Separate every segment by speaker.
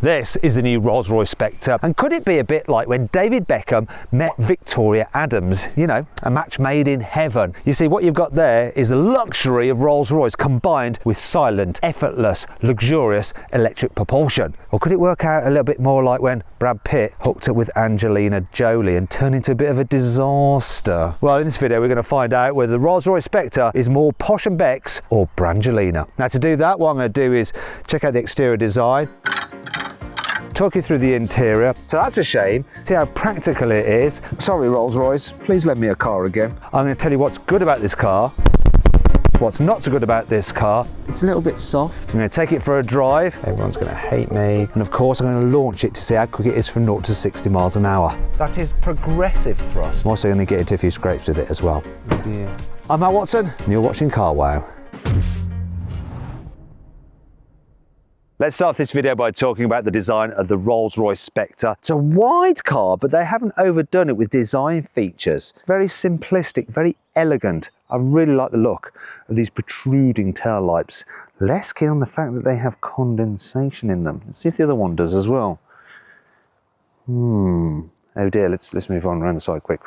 Speaker 1: This is the new Rolls-Royce Spectre, and could it be a bit like when David Beckham met Victoria Adams? You know, a match made in heaven. You see, what you've got there is the luxury of Rolls-Royce combined with silent, effortless, luxurious electric propulsion. Or could it work out a little bit more like when Brad Pitt hooked up with Angelina Jolie and turned into a bit of a disaster? Well, in this video we're going to find out whether the Rolls-Royce Spectre is more posh and Becks or Brangelina. Now, to do that, what I'm going to do is check out the exterior design, talk you through the interior. So that's a shame. See how practical it is. Sorry, Rolls-Royce, please lend me a car again. I'm going to tell you what's good about this car, what's not so good about this car. It's a little bit soft. I'm going to take it for a drive. Everyone's going to hate me. And of course, I'm going to launch it to see how quick it is from 0 to 60 miles an hour. That is progressive thrust. I'm also going to get into a few scrapes with it as well. Oh dear. I'm Matt Watson, and you're watching Car Wow. Let's start this video by talking about the design of the Rolls-Royce Spectre. It's a wide car, but they haven't overdone it with design features. Very simplistic, very elegant. I really like the look of these protruding tail lights. Less keen on the fact that they have condensation in them. Let's see if the other one does as well. Oh dear, let's move on around the side quick.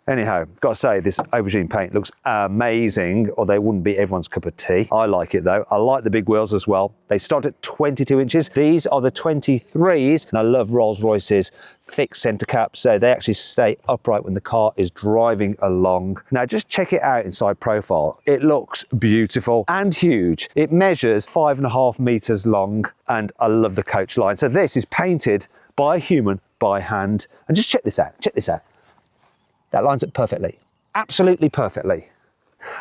Speaker 1: Anyhow, got to say, this aubergine paint looks amazing, although it wouldn't be everyone's cup of tea. I like it though. I like the big wheels as well. They start at 22 inches. These are the 23s, and I love Rolls-Royce's fixed center cap, so they actually stay upright when the car is driving along. Now just check it out in side profile. It looks beautiful and huge. It measures 5.5 meters long, and I love the coach line. So this is painted by a human, by hand. And just check this out, That lines up perfectly, absolutely perfectly.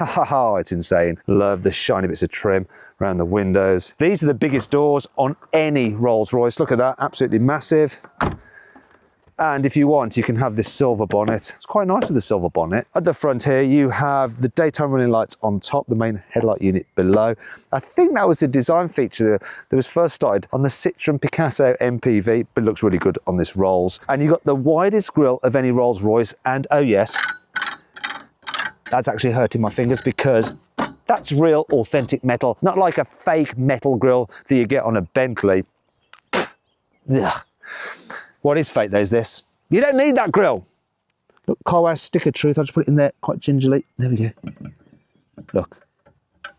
Speaker 1: It's insane. Love the shiny bits of trim around the windows. These are the biggest doors on any Rolls-Royce. Look at that, absolutely massive. And if you want, you can have this silver bonnet. It's quite nice with the silver bonnet. At the front here, you have the daytime running lights on top, the main headlight unit below. I think that was a design feature that was first started on the Citroen Picasso MPV, but it looks really good on this Rolls. And you've got the widest grille of any Rolls-Royce, and oh yes, that's actually hurting my fingers because that's real authentic metal, not like a fake metal grille that you get on a Bentley. Ugh. What is fake though is this. You don't need that grille. Look, Car Wow sticker truth. I'll just put it in there quite gingerly. There we go. Look,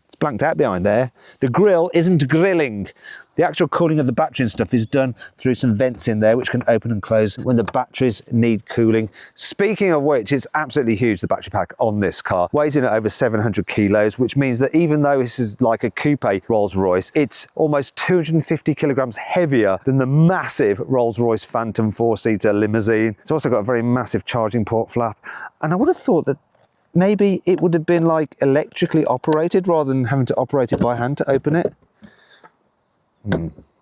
Speaker 1: it's blanked out behind there. The grille isn't grilling. The actual cooling of the battery and stuff is done through some vents in there which can open and close when the batteries need cooling. Speaking of which, it's absolutely huge, the battery pack on this car. Weighs in at over 700 kilos, which means that even though this is like a coupe Rolls-Royce, it's almost 250 kilograms heavier than the massive Rolls-Royce Phantom 4-seater limousine. It's also got a very massive charging port flap. And I would have thought that maybe it would have been like electrically operated rather than having to operate it by hand to open it.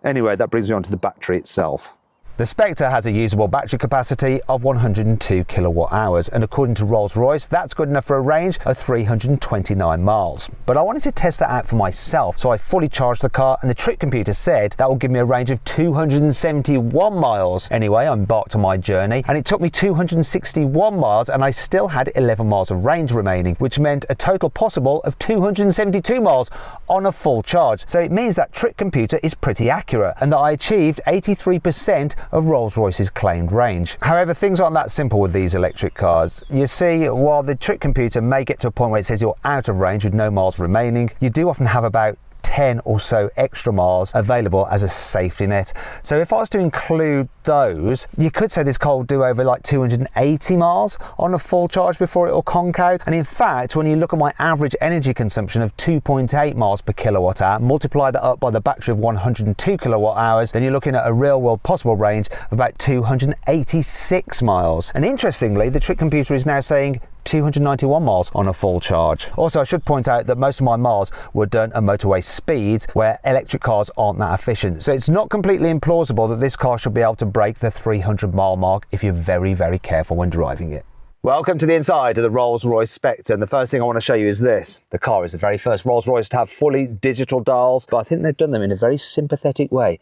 Speaker 1: Anyway, that brings me on to the battery itself. The Spectre has a usable battery capacity of 102 kilowatt hours, and according to Rolls-Royce, that's good enough for a range of 329 miles. But I wanted to test that out for myself, so I fully charged the car, and the trick computer said that will give me a range of 271 miles. Anyway, I embarked on my journey, and it took me 261 miles, and I still had 11 miles of range remaining, which meant a total possible of 272 miles on a full charge. So it means that trick computer is pretty accurate, and that I achieved 83% of Rolls-Royce's claimed range. However, things aren't that simple with these electric cars. You see, while the trick computer may get to a point where it says you're out of range with no miles remaining, you do often have about 10 or so extra miles available as a safety net. So if I was to include those, you could say this car will do over like 280 miles on a full charge before it will conk out. And in fact, when you look at my average energy consumption of 2.8 miles per kilowatt hour, multiply that up by the battery of 102 kilowatt hours, then you're looking at a real world possible range of about 286 miles. And interestingly, the trick computer is now saying 291 miles on a full charge. Also, I should point out that most of my miles were done at motorway speeds where electric cars aren't that efficient. So it's not completely implausible that this car should be able to break the 300 mile mark if you're very, very careful when driving it. Welcome to the inside of the Rolls-Royce Spectre, and the first thing I want to show you is this. The car is the very first Rolls-Royce to have fully digital dials, but I think they've done them in a very sympathetic way.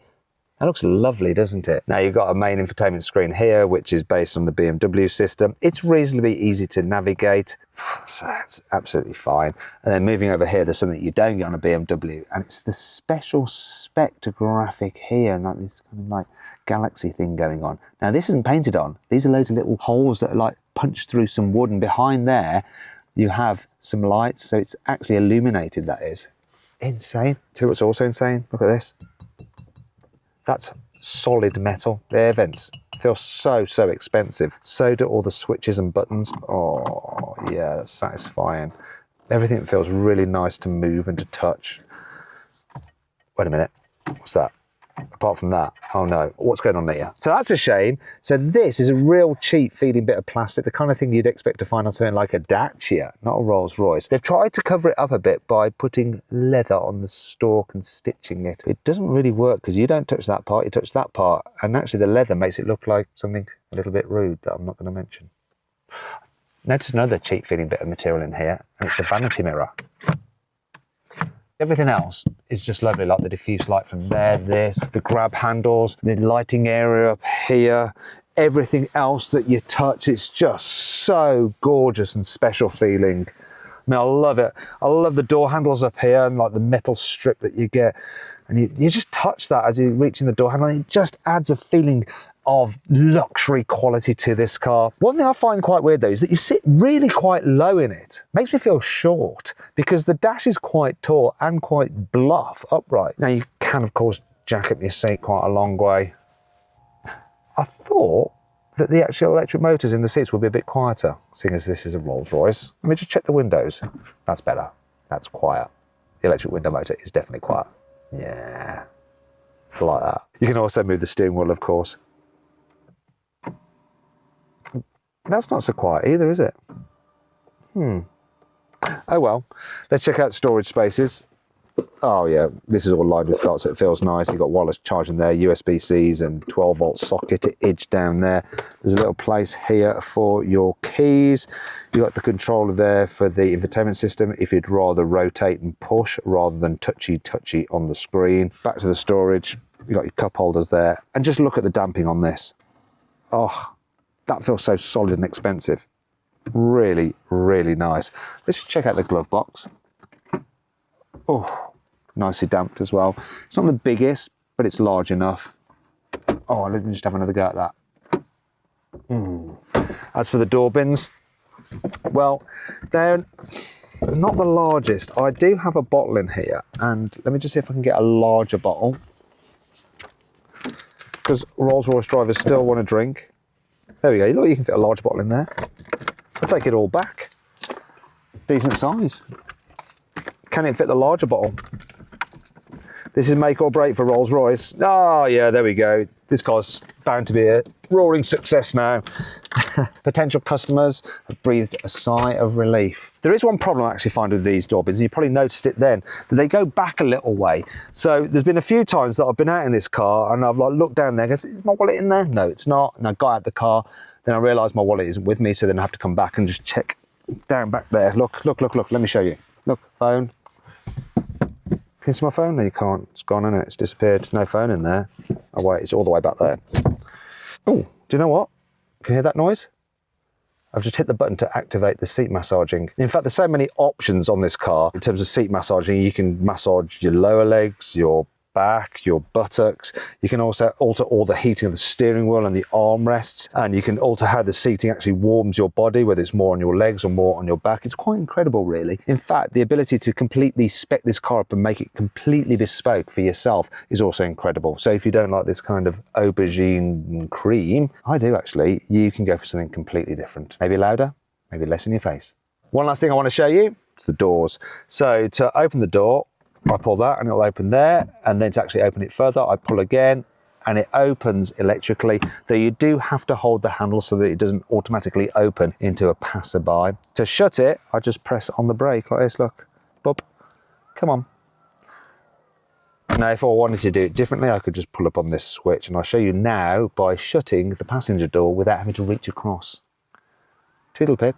Speaker 1: That looks lovely, doesn't it? Now you've got a main infotainment screen here, which is based on the BMW system. It's reasonably easy to navigate, so it's absolutely fine. And then moving over here, there's something you don't get on a BMW, and it's the special Spectre graphic here, and like this kind of like galaxy thing going on. Now this isn't painted on. These are loads of little holes that are like punched through some wood, and behind there you have some lights, so it's actually illuminated, that is. Insane. Tell you what's also insane, look at this. That's solid metal. The air vents feel so expensive. So do all the switches and buttons. Oh yeah, that's satisfying. Everything feels really nice to move and to touch. Wait a minute, what's that? Apart from that, oh no, what's going on there? So that's a shame. So this is a real cheap feeling bit of plastic, the kind of thing you'd expect to find on something like a Dacia, not a Rolls-Royce. They've tried to cover it up a bit by putting leather on the stalk and stitching it. It doesn't really work because you don't touch that part, you touch that part, and actually the leather makes it look like something a little bit rude that I'm not going to mention. Notice another cheap feeling bit of material in here, and it's a vanity mirror. Everything else is just lovely, like the diffuse light from there, this, the grab handles, the lighting area up here, everything else that you touch, it's just so gorgeous and special feeling. I mean, I love it. I love the door handles up here and like the metal strip that you get. And you just touch that as you reach in the door handle, and it just adds a feeling of luxury quality to this car. One thing I find quite weird though is that you sit really quite low in it. Makes me feel short because the dash is quite tall and quite bluff, upright. Now you can of course jack up your seat quite a long way. I thought that the actual electric motors in the seats would be a bit quieter, seeing as this is a Rolls-Royce. Let me just check the windows. That's better. That's quiet. The electric window motor is definitely quiet. Yeah, I like that. You can also move the steering wheel, of course. That's not so quiet either, is it? Oh well, let's check out storage spaces. Oh yeah, this is all lined with felt, so it feels nice. You've got wireless charging there, USB-Cs and 12-volt socket edge down there. There's a little place here for your keys. You've got the controller there for the infotainment system if you'd rather rotate and push rather than touchy on the screen. Back to the storage, you've got your cup holders there. And just look at the damping on this. Oh, that feels so solid and expensive. Really, really nice. Let's just check out the glove box. Oh, nicely damped as well. It's not the biggest, but it's large enough. Oh, let me just have another go at that. As for the door bins, well, they're not the largest. I do have a bottle in here, and let me just see if I can get a larger bottle, because Rolls-Royce drivers still want to drink. There we go, look, you can fit a large bottle in there. I'll take it all back. Decent size. Can it fit the larger bottle? This is make or break for Rolls-Royce. Oh yeah, there we go. This car's bound to be a roaring success now. Potential customers have breathed a sigh of relief. There is one problem I actually find with these door bins, and you probably noticed it then, that they go back a little way. So there's been a few times that I've been out in this car and I've like looked down there and goes, is my wallet in there? No, it's not. And I got out the car, then I realised my wallet isn't with me, so then I have to come back and just check down back there. Look, let me show you. Look, phone. Can you see my phone? No, you can't. It's gone, isn't it? It's disappeared. No phone in there. Oh wait, it's all the way back there. Oh, do you know what? Can you hear that noise? I've just hit the button to activate the seat massaging. In fact, there's so many options on this car in terms of seat massaging. You can massage your lower legs, your back, your buttocks. You can also alter all the heating of the steering wheel and the armrests, and you can alter how the seating actually warms your body, whether it's more on your legs or more on your back. It's quite incredible, really. In fact, the ability to completely spec this car up and make it completely bespoke for yourself is also incredible. So if you don't like this kind of aubergine cream, I do actually, you can go for something completely different. Maybe louder, maybe less in your face. One last thing I want to show you is the doors. So to open the door, I pull that and it'll open there, and then to actually open it further, I pull again and it opens electrically, though you do have to hold the handle so that it doesn't automatically open into a passerby. To shut it, I just press on the brake like this, look, boop, come on. Now, if I wanted to do it differently, I could just pull up on this switch, and I'll show you now by shutting the passenger door without having to reach across. Toodle pip.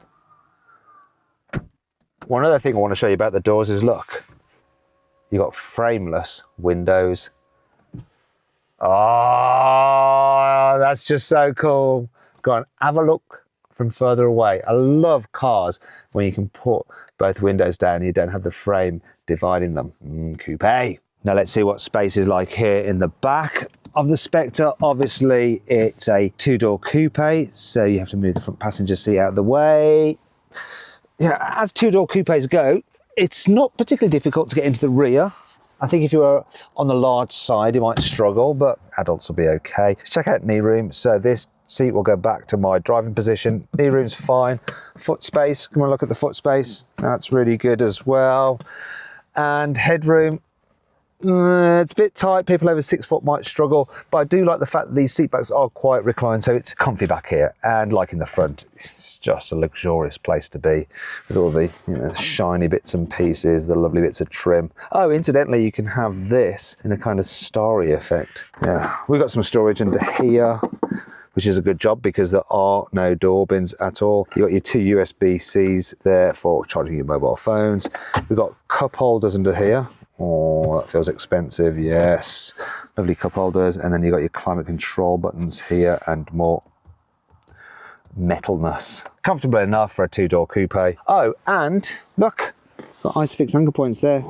Speaker 1: One other thing I want to show you about the doors is, look, you've got frameless windows. Oh, that's just so cool. Go on, have a look from further away. I love cars when you can put both windows down and you don't have the frame dividing them. Coupe. Now let's see what space is like here in the back of the Spectre. Obviously, it's a two-door coupe, so you have to move the front passenger seat out of the way. You know, as two-door coupes go, it's not particularly difficult to get into the rear. I think if you were on the large side, you might struggle, but adults will be okay. Let's check out knee room. So this seat will go back to my driving position. Knee room's fine. Foot space, come on, look at the foot space. That's really good as well. And headroom, it's a bit tight. People over 6 foot might struggle, but I do like the fact that these seat backs are quite reclined, so it's comfy back here. And like in the front, it's just a luxurious place to be with all the shiny bits and pieces, the lovely bits of trim. Oh, incidentally, you can have this in a kind of starry effect. Yeah, we've got some storage under here, which is a good job because there are no door bins at all. You've got your 2 USB-Cs there for charging your mobile phones. We've got cup holders under here. Oh, that feels expensive, yes. Lovely cup holders. And then you've got your climate control buttons here and more metalness. Comfortable enough for a two-door coupe. Oh, and look, got ISOFIX anchor points there.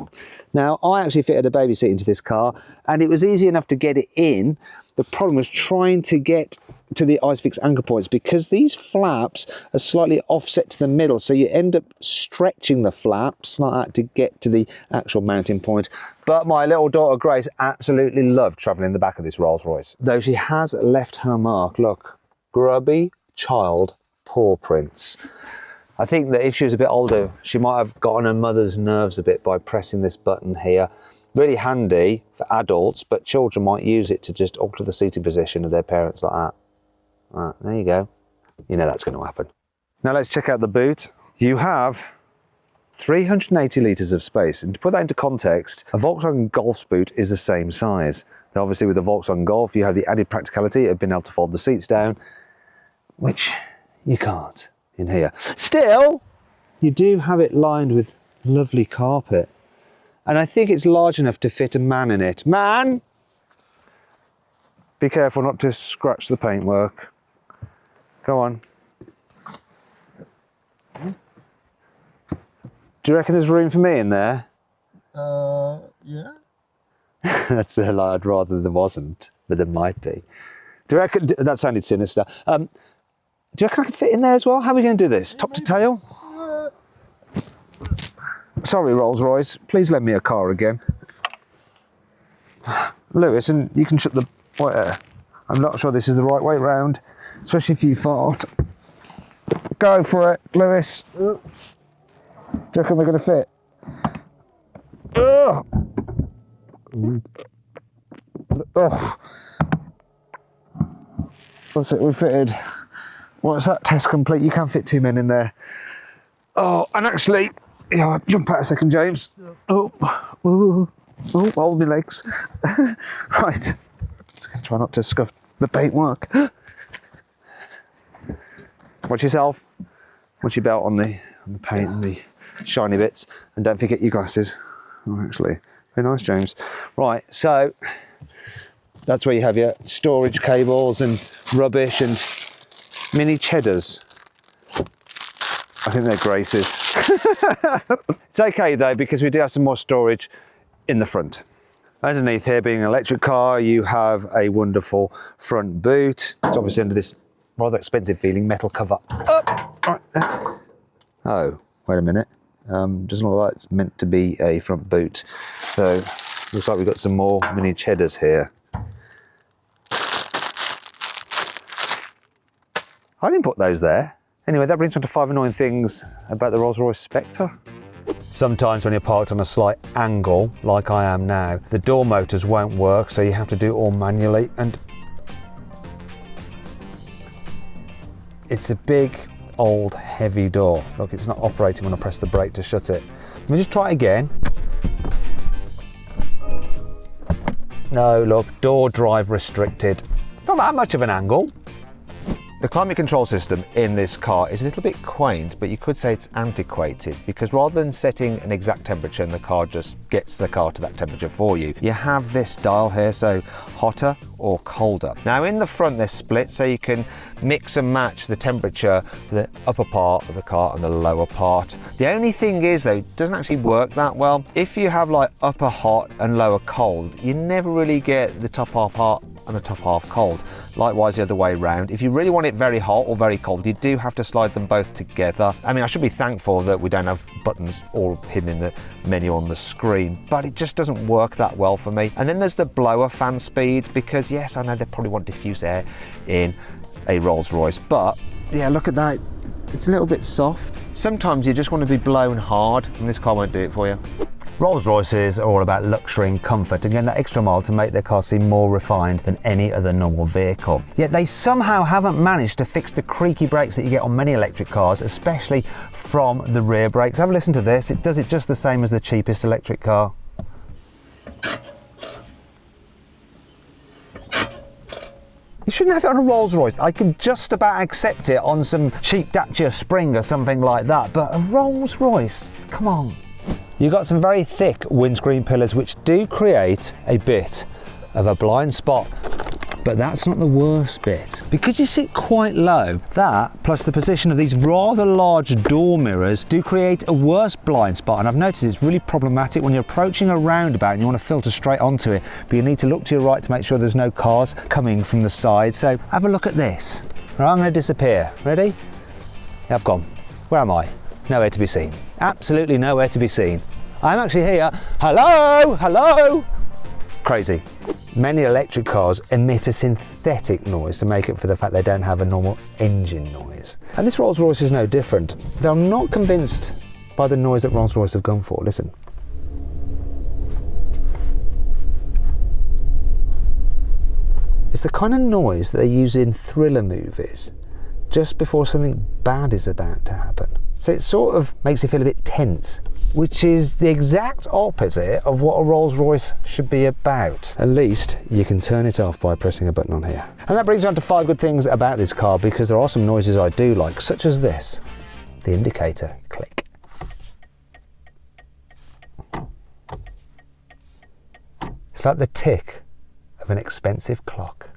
Speaker 1: Now, I actually fitted a baby seat into this car and it was easy enough to get it in. The problem was trying to get to the ISOFIX anchor points because these flaps are slightly offset to the middle, so you end up stretching the flaps like that to get to the actual mounting point. But my little daughter Grace absolutely loved travelling in the back of this Rolls-Royce, though she has left her mark. Look, grubby child paw prints. I think that if she was a bit older, she might have got on her mother's nerves a bit by pressing this button here. Really handy for adults, but children might use it to just alter the seating position of their parents like that. Right, there you go. You know that's going to happen. Now let's check out the boot. You have 380 litres of space. And to put that into context, a Volkswagen Golf's boot is the same size. Now obviously with the Volkswagen Golf, you have the added practicality of being able to fold the seats down, which you can't in here. Still, you do have it lined with lovely carpet. And I think it's large enough to fit a man in it. Man! Be careful not to scratch the paintwork. Go on. Do you reckon there's room for me in there?
Speaker 2: Yeah.
Speaker 1: That's a lie. I'd rather there wasn't, but there might be. Do you reckon, that sounded sinister. Do you reckon I can fit in there as well? How are we going to do this? Top to tail? Sorry, Rolls-Royce. Please lend me a car again. Lewis, and you can shut the... I'm not sure this is the right way round, especially if you fart. Go for it, Lewis. Do you reckon we're going to fit? Ugh. Ugh. That's it, we fitted. What's that test complete? You can fit 2 men in there. Oh, and actually, yeah, jump out a second, James. Oh, hold my legs. Right. Let's try not to scuff the paintwork. Watch yourself. Watch your belt on the paint and the shiny bits, and don't forget your glasses. Oh, actually, very nice, James. Right, so that's where you have your storage cables and rubbish and mini cheddars. I think they're Grace's. It's okay though, because we do have some more storage in the front. Underneath here, being an electric car, you have a wonderful front boot. It's obviously under this rather expensive feeling metal cover. Up! Right there. Oh, wait a minute. Doesn't look like it's meant to be a front boot. So, looks like we've got some more mini cheddars here. I didn't put those there. Anyway, that brings me to 5 annoying things about the Rolls-Royce Spectre. Sometimes when you're parked on a slight angle, like I am now, the door motors won't work, so you have to do it all manually, and it's a big, old, heavy door. Look, it's not operating when I press the brake to shut it. Let me just try it again. No, look, door drive restricted. It's not that much of an angle. The climate control system in this car is a little bit quaint, but you could say it's antiquated, because rather than setting an exact temperature and the car just gets the car to that temperature for you, you have this dial here, so hotter or colder. Now in the front they're split, so you can mix and match the temperature for the upper part of the car and the lower part. The only thing is though, it doesn't actually work that well. If you have like upper hot and lower cold, you never really get the top half hot and the top half cold. Likewise the other way around. If you really want it very hot or very cold, you do have to slide them both together. I mean, I should be thankful that we don't have buttons all hidden in the menu on the screen, but it just doesn't work that well for me. And then there's the blower fan speed, because yes, I know they probably want diffuse air in a Rolls-Royce, but yeah, look at that. It's a little bit soft. Sometimes you just want to be blown hard, and this car won't do it for you. Rolls-Royces are all about luxury and comfort and going that extra mile to make their car seem more refined than any other normal vehicle. Yet they somehow haven't managed to fix the creaky brakes that you get on many electric cars, especially from the rear brakes. Have a listen to this. It does it just the same as the cheapest electric car. You shouldn't have it on a Rolls-Royce. I can just about accept it on some cheap Dacia Spring or something like that, but a Rolls-Royce, come on. You've got some very thick windscreen pillars which do create a bit of a blind spot, but that's not the worst bit. Because you sit quite low, that plus the position of these rather large door mirrors do create a worse blind spot, and I've noticed it's really problematic when you're approaching a roundabout and you want to filter straight onto it, but you need to look to your right to make sure there's no cars coming from the side. So have a look at this. Right, I'm going to disappear. Ready? Yeah, I've gone. Where am I? Nowhere to be seen. Absolutely nowhere to be seen. I'm actually here. Hello, hello. Crazy. Many electric cars emit a synthetic noise to make up for the fact they don't have a normal engine noise. And this Rolls-Royce is no different. Though I'm not convinced by the noise that Rolls-Royce have gone for. Listen. It's the kind of noise that they use in thriller movies just before something bad is about to happen. So it sort of makes you feel a bit tense, which is the exact opposite of what a Rolls-Royce should be about. At least you can turn it off by pressing a button on here. And that brings me on to 5 good things about this car, because there are some noises I do like, such as this, the indicator click. It's like the tick of an expensive clock.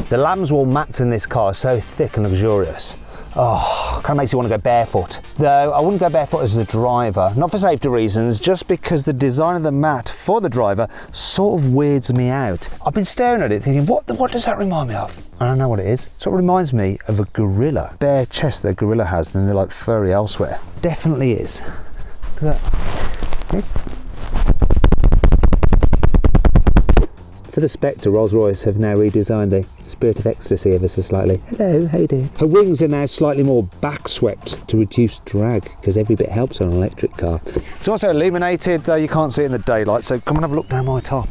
Speaker 1: The lambswool mats in this car are so thick and luxurious. Oh, kind of makes you want to go barefoot. Though I wouldn't go barefoot as a driver, not for safety reasons, just because the design of the mat for the driver sort of weirds me out. I've been staring at it thinking, what does that remind me of? I don't know what it is. It sort of reminds me of a gorilla. Bare chest that a gorilla has, and they're like furry elsewhere. Definitely is. Look at that. Okay. For the Spectre, Rolls-Royce have now redesigned the Spirit of Ecstasy ever so slightly. Hello, how you doing? Her wings are now slightly more back-swept to reduce drag, because every bit helps on an electric car. It's also illuminated, though you can't see it in the daylight, so come and have a look down my top.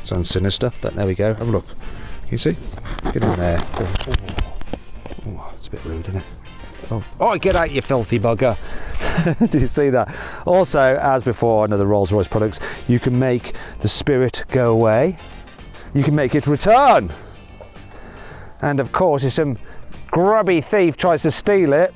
Speaker 1: Sounds sinister, but there we go. Have a look. You see? Get in there. Oh, it's a bit rude, isn't it? Oh, get out, you filthy bugger. Did you see that? Also, as before on other Rolls-Royce products, you can make the Spirit go away. You can make it return. And of course, if some grubby thief tries to steal it,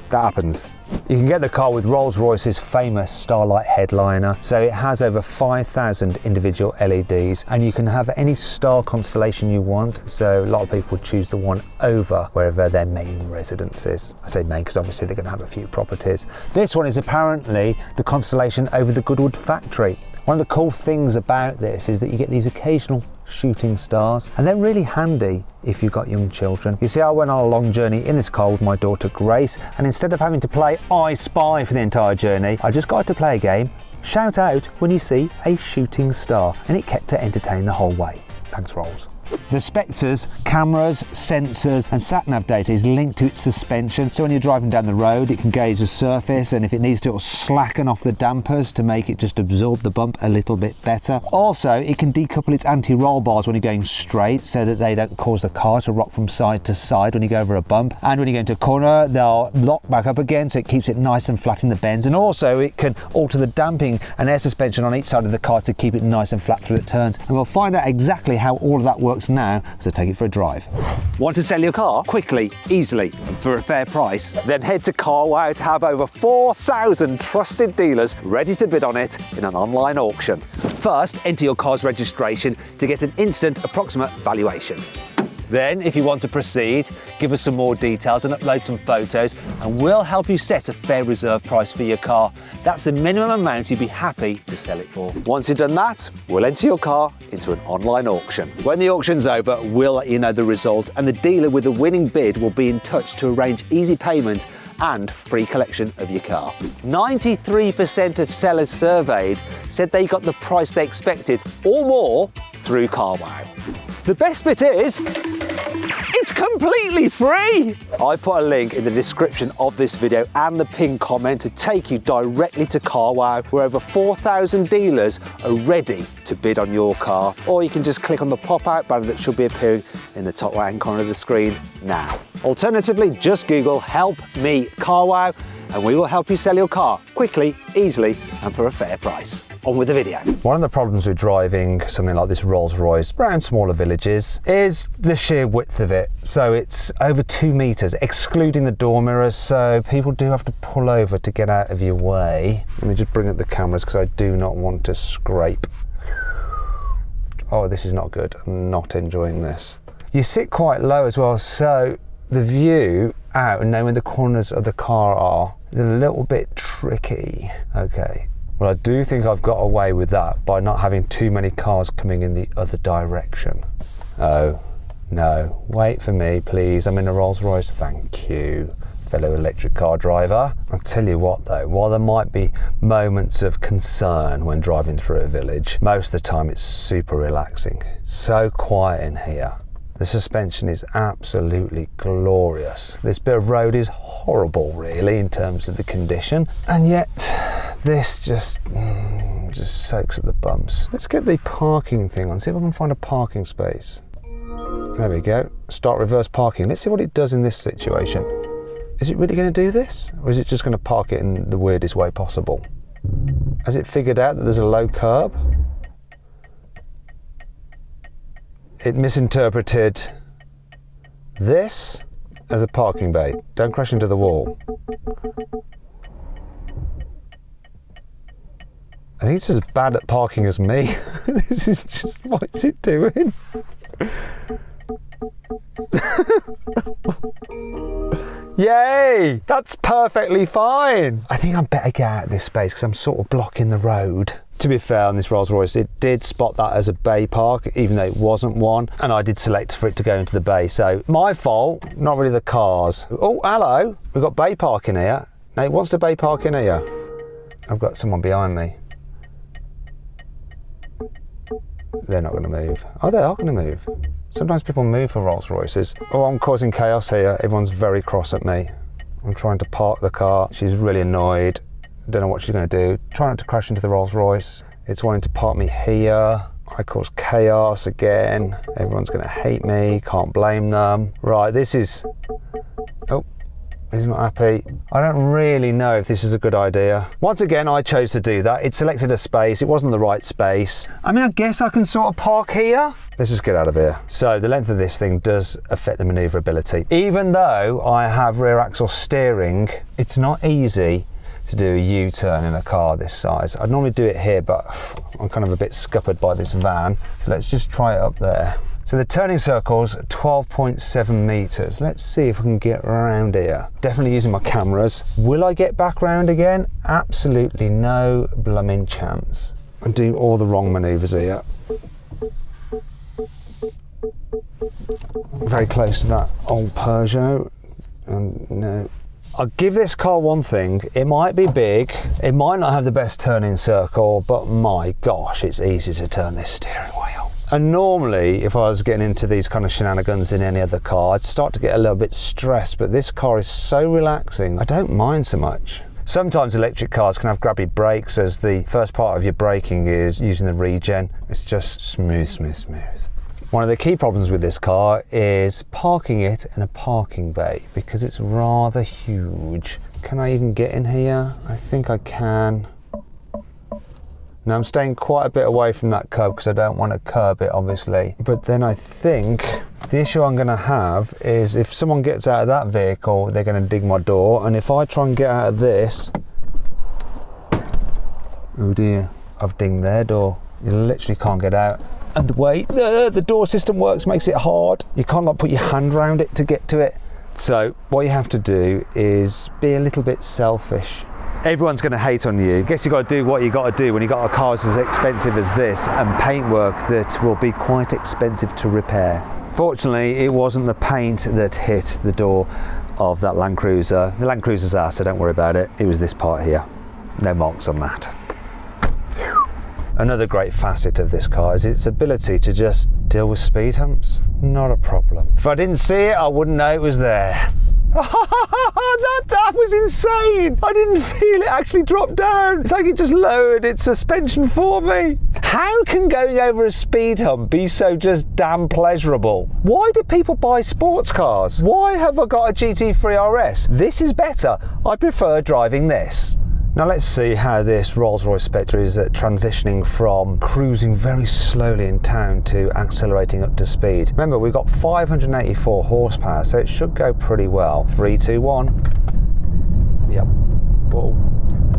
Speaker 1: that happens. You can get the car with Rolls-Royce's famous Starlight headliner. So it has over 5,000 individual LEDs, and you can have any star constellation you want. So a lot of people choose the one over wherever their main residence is. I say main because obviously they're going to have a few properties. This one is apparently the constellation over the Goodwood factory. One of the cool things about this is that you get these occasional shooting stars, and they're really handy if you've got young children. You see, I went on a long journey in this car with my daughter Grace, and instead of having to play I Spy for the entire journey, I just got her to play a game, shout out when you see a shooting star, and it kept her entertained the whole way. Thanks, Rolls. The Spectre's cameras, sensors and sat-nav data is linked to its suspension, so when you're driving down the road it can gauge the surface, and if it needs to, it'll slacken off the dampers to make it just absorb the bump a little bit better. Also, it can decouple its anti-roll bars when you're going straight so that they don't cause the car to rock from side to side when you go over a bump, and when you go into a corner they'll lock back up again so it keeps it nice and flat in the bends. And also it can alter the damping and air suspension on each side of the car to keep it nice and flat through the turns, and we'll find out exactly how all of that works looks now as I take it for a drive. Want to sell your car quickly, easily, and for a fair price? Then head to CarWow to have over 4,000 trusted dealers ready to bid on it in an online auction. First, enter your car's registration to get an instant approximate valuation. Then, if you want to proceed, give us some more details and upload some photos, and we'll help you set a fair reserve price for your car. That's the minimum amount you'd be happy to sell it for. Once you've done that, we'll enter your car into an online auction. When the auction's over, we'll let you know the result, and the dealer with the winning bid will be in touch to arrange easy payment and free collection of your car. 93% of sellers surveyed said they got the price they expected or more through CarWow. The best bit is, it's completely free! I put a link in the description of this video and the pinned comment to take you directly to CarWow, where over 4,000 dealers are ready to bid on your car. Or you can just click on the pop-out banner that should be appearing in the top right-hand corner of the screen now. Alternatively, just Google "Help Me CarWow" and we will help you sell your car quickly, easily, and for a fair price. On with the video. One of the problems with driving something like this Rolls-Royce around smaller villages is the sheer width of it. So it's over 2 meters, excluding the door mirrors, so people do have to pull over to get out of your way. Let me just bring up the cameras because I do not want to scrape. Oh, this is not good. I'm not enjoying this. You sit quite low as well, so the view out and knowing where the corners of the car are is a little bit tricky. Okay. Well, I do think I've got away with that by not having too many cars coming in the other direction. Oh, no. Wait for me, please. I'm in a Rolls-Royce. Thank you, fellow electric car driver. I'll tell you what, though. While there might be moments of concern when driving through a village, most of the time it's super relaxing. So quiet in here. The suspension is absolutely glorious. This bit of road is horrible, really, in terms of the condition. And yet, this just soaks at the bumps. Let's get the parking thing on, see if I can find a parking space. There we go. Start reverse parking. Let's see what it does in this situation. Is it really going to do this? Or is it just going to park it in the weirdest way possible? Has it figured out that there's a low curb? It misinterpreted this as a parking bay. Don't crash into the wall. I think it's as bad at parking as me. This is just, what is it doing? Yay! That's perfectly fine. I think I better get out of this space because I'm sort of blocking the road. To be fair, on this Rolls-Royce, it did spot that as a bay park, even though it wasn't one, and I did select for it to go into the bay. So my fault, not really the cars. Oh, hello, we've got bay parking here. No, it wants to bay park in here. I've got someone behind me. They're not going to move. Oh, they are going to move. Sometimes people move for Rolls-Royces. Oh, I'm causing chaos here. Everyone's very cross at me. I'm trying to park the car. She's really annoyed. Don't know what she's going to do. Try not to crash into the Rolls-Royce. It's wanting to park me here. I cause chaos again. Everyone's going to hate me. Can't blame them. Right, this is... Oh, he's not happy. I don't really know if this is a good idea. Once again, I chose to do that. It selected a space. It wasn't the right space. I mean, I guess I can sort of park here. Let's just get out of here. So the length of this thing does affect the manoeuvrability. Even though I have rear axle steering, it's not easy to do a U-turn in a car this size. I'd normally do it here, but I'm kind of a bit scuppered by this van. So let's just try it up there. So the turning circle's 12.7 meters. Let's see if we can get around here. Definitely using my cameras. Will I get back round again? Absolutely no blooming chance. I'm doing all the wrong maneuvers here. Very close to that old Peugeot. And no. I'll give this car one thing. It might be big, it might not have the best turning circle, but my gosh, it's easy to turn this steering wheel. And normally, if I was getting into these kind of shenanigans in any other car, I'd start to get a little bit stressed, but this car is so relaxing, I don't mind so much. Sometimes electric cars can have grabby brakes as the first part of your braking is using the regen. It's just smooth, smooth, smooth. One of the key problems with this car is parking it in a parking bay because it's rather huge. Can I even get in here? I think I can. Now I'm staying quite a bit away from that curb because I don't want to curb it, obviously. But then I think the issue I'm going to have is if someone gets out of that vehicle, they're going to dig my door. And if I try and get out of this, oh dear, I've dinged their door. You literally can't get out. And the way the door system works makes it hard. You can't like put your hand around it to get to it. So what you have to do is be a little bit selfish. Everyone's going to hate on you. I guess you've got to do what you got to do when you've got a car as expensive as this and paintwork that will be quite expensive to repair. Fortunately, it wasn't the paint that hit the door of that Land Cruiser. The Land Cruiser's ass, so don't worry about it. It was this part here. No marks on that. Another great facet of this car is its ability to just deal with speed humps. Not a problem. If I didn't see it, I wouldn't know it was there. that was insane. I didn't feel it actually drop down. It's like it just lowered its suspension for me. How can going over a speed hump be so just damn pleasurable? Why do people buy sports cars? Why have I got a GT3 RS? This is better. I prefer driving this. Now let's see how this Rolls-Royce Spectre is transitioning from cruising very slowly in town to accelerating up to speed. Remember, we've got 584 horsepower, so it should go pretty well. 3, 2, 1. Yep. Whoa.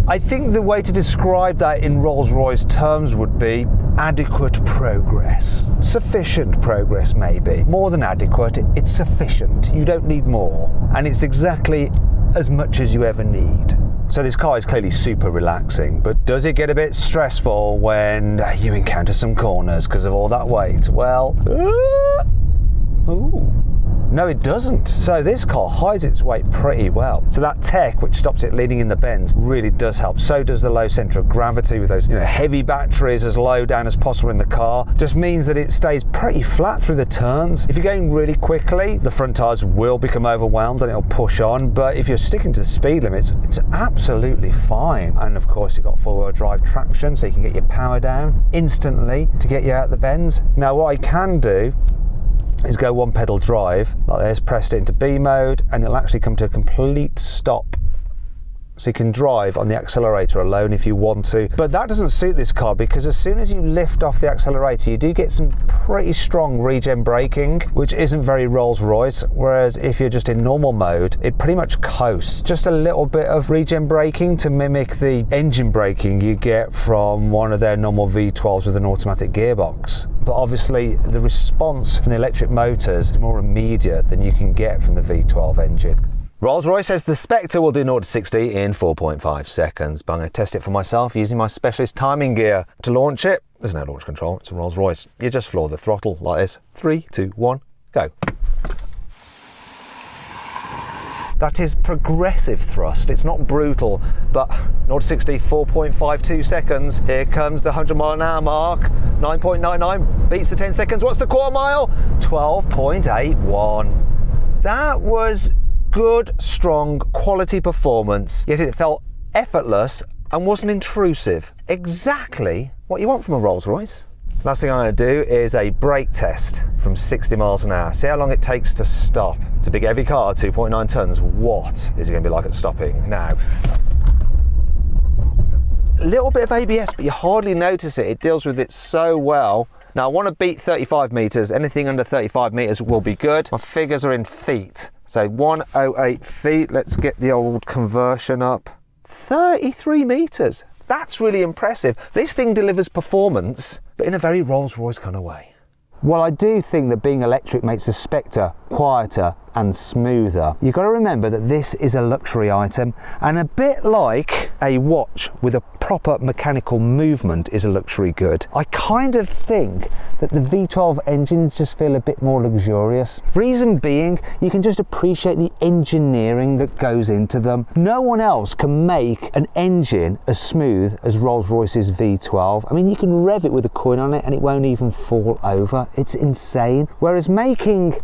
Speaker 1: I think the way to describe that in Rolls-Royce terms would be adequate progress. Sufficient progress, maybe. More than adequate, it's sufficient. You don't need more. And it's exactly as much as you ever need. So this car is clearly super relaxing, but does it get a bit stressful when you encounter some corners because of all that weight? Well, ooh. No, it doesn't. So this car hides its weight pretty well. So that tech, which stops it leaning in the bends, really does help. So does the low centre of gravity with those heavy batteries as low down as possible in the car. Just means that it stays pretty flat through the turns. If you're going really quickly, the front tyres will become overwhelmed and it'll push on. But if you're sticking to the speed limits, it's absolutely fine. And of course, you've got four-wheel drive traction, so you can get your power down instantly to get you out the bends. Now, what I can do is go one pedal drive like this, press it into B mode, and it'll actually come to a complete stop. So you can drive on the accelerator alone if you want to. But that doesn't suit this car because as soon as you lift off the accelerator, you do get some pretty strong regen braking, which isn't very Rolls-Royce. Whereas if you're just in normal mode, it pretty much coasts. Just a little bit of regen braking to mimic the engine braking you get from one of their normal V12s with an automatic gearbox. But obviously the response from the electric motors is more immediate than you can get from the V12 engine. Rolls-Royce says the Spectre will do 0 to 60 in 4.5 seconds, but I'm going to test it for myself using my specialist timing gear. To launch it, there's no launch control, it's a Rolls-Royce. You just floor the throttle like this. 3, 2, 1, go. That is progressive thrust, it's not brutal, but 0 to 60, 4.52 seconds. Here comes the 100-mile-an-hour mark. 9.99, beats the 10 seconds. What's the quarter mile? 12.81. That was good, strong, quality performance, yet it felt effortless and wasn't intrusive. Exactly what you want from a Rolls-Royce. Last thing I'm going to do is a brake test from 60 miles an hour. See how long it takes to stop. It's a big heavy car, 2.9 tons. What is it going to be like at stopping? Now, a little bit of ABS, but you hardly notice it. It deals with it so well. Now, I want to beat 35 metres. Anything under 35 metres will be good. My figures are in feet. So 108 feet, let's get the old conversion up. 33 metres, that's really impressive. This thing delivers performance, but in a very Rolls-Royce kind of way. Well, I do think that being electric makes the Spectre quieter and smoother. You've got to remember that this is a luxury item, and a bit like a watch with a proper mechanical movement is a luxury good. I kind of think that the V12 engines just feel a bit more luxurious. Reason being, you can just appreciate the engineering that goes into them. No one else can make an engine as smooth as Rolls-Royce's V12. I mean, you can rev it with a coin on it and it won't even fall over. It's insane. Whereas making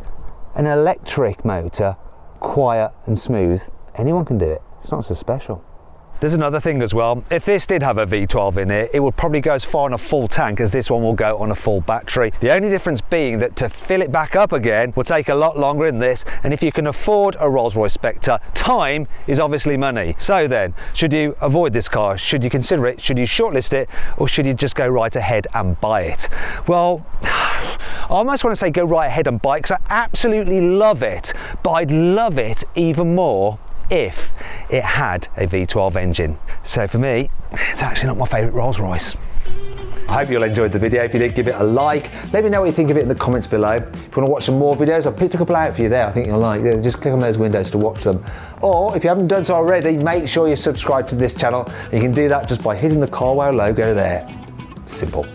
Speaker 1: an electric motor quiet and smooth, anyone can do it. It's not so special. There's another thing as well. If this did have a V12 in it, it would probably go as far on a full tank as this one will go on a full battery. The only difference being that to fill it back up again will take a lot longer in this, and if you can afford a Rolls-Royce Spectre, time is obviously money. So then, should you avoid this car? Should you consider it? Should you shortlist it? Or should you just go right ahead and buy it? Well, I almost want to say go right ahead and buy it, because I absolutely love it, but I'd love it even more if it had a V12 engine. So for me, it's actually not my favourite Rolls-Royce. I hope you all enjoyed the video. If you did, give it a like. Let me know what you think of it in the comments below. If you want to watch some more videos, I've picked a couple out for you there I think you'll like. Just click on those windows to watch them. Or if you haven't done so already, make sure you subscribe to this channel. You can do that just by hitting the Carwow logo there. Simple.